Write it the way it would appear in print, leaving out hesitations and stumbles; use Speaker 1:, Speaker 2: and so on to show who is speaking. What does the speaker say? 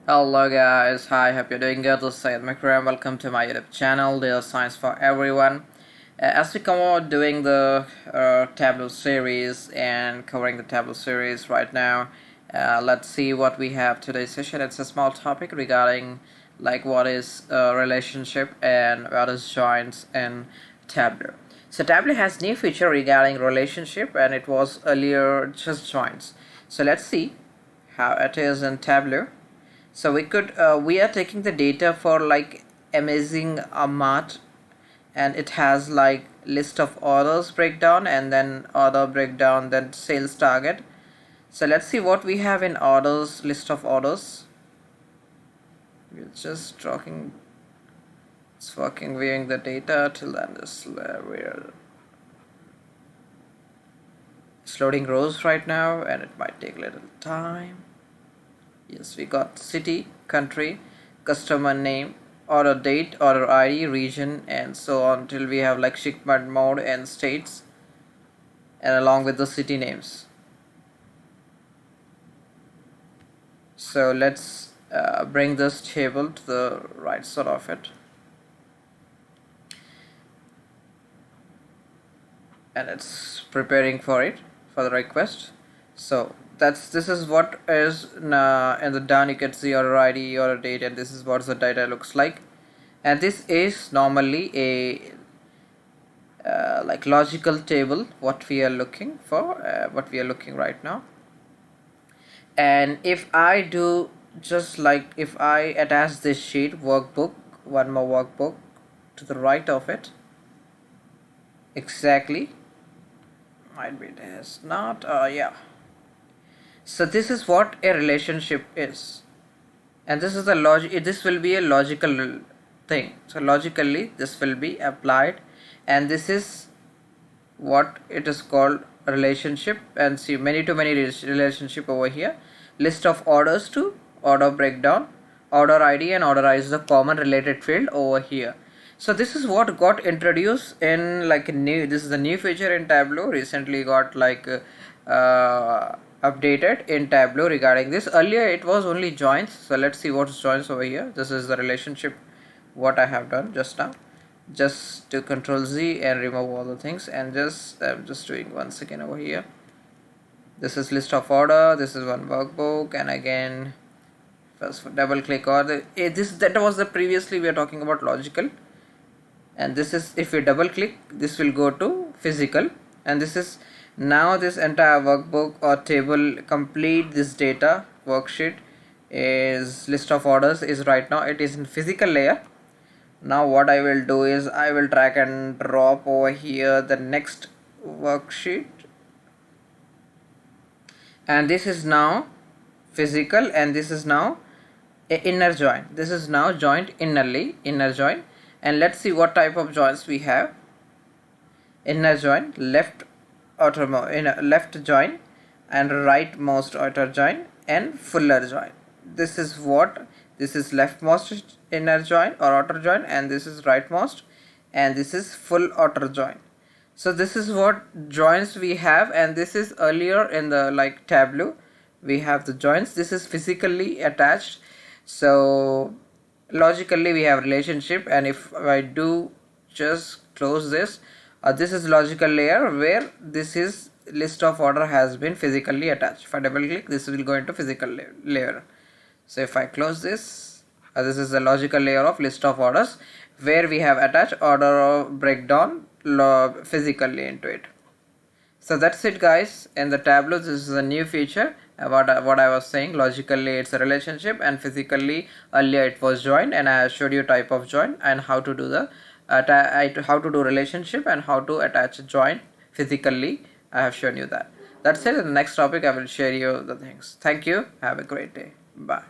Speaker 1: Hello guys, hi, hope you're doing good. This is Syed Makram. Welcome to my YouTube channel, Data Science for Everyone. As we come out doing the Tableau series and covering the Tableau series right now, let's see what we have today's session. It's a small topic regarding like what is relationship and what is joins in Tableau. So Tableau has new feature regarding relationship, and it was earlier just joins. So let's see how it is in Tableau. So we are taking the data for like amazing mart, and it has like list of orders breakdown and then order breakdown, then sales target. So let's see what we have in orders, list of orders. We're just talking, it's working, viewing the data till then. We're loading rows right now, and it might take a little time. Yes, we got city, country, customer name, order date, order ID, region, and so on till we have like shipment mode and states, and along with the city names. So let's bring this table to the right side of it, and it's preparing for the request. So this is what is in the down. You can see order ID, order date, and this is what the data looks like. And this is normally a like logical table what we are looking for, what we are looking right now. And if I do just like if I attach this sheet workbook, one more workbook to the right of it, exactly, might be it has not, yeah. So this is what a relationship is, and this is the logic. This will be a logical thing. So logically this will be applied, and this is what it is called relationship. And see, many to many relationship over here. List of orders to order breakdown, order ID and order ID is the common related field over here. So this is what got introduced in like a new, this is the new feature in Tableau, recently got like updated in Tableau regarding this. Earlier it was only joins. So let's see what's joins over here. This is the relationship what I have done just now. Just to Control Z and remove all the things, and I'm just doing once again over here. This is list of order, this is one workbook, and again first double click order. That was the previously we are talking about logical, and this is if we double click this will go to physical, and this is now this entire workbook or table complete this data worksheet is list of orders is right now it is in physical layer. Now what I will do is I will drag and drop over here the next worksheet, and this is now physical, and this is now a inner join. This is now joined innerly, inner join. And let's see what type of joins we have. Inner join, left left join, and rightmost outer join, and fuller join. This is what, this is leftmost inner join or outer join, and this is rightmost, and this is full outer join. So this is what joins we have, and this is earlier in the like Tableau we have the joins. This is physically attached. So logically we have relationship, and if I do just close this, this is logical layer where this is list of order has been physically attached. If I double click this will go into physical layer. So if I close this, this is the logical layer of list of orders where we have attached order breakdown physically into it. So that's it guys. In the Tableau this is a new feature. What I was saying, logically it's a relationship, and physically earlier it was joined, and I showed you type of join and how to do the how to do relationship and how to attach a join physically. I have shown you that. That's it. In the next topic I will share you the things. Thank you. Have a great day. Bye.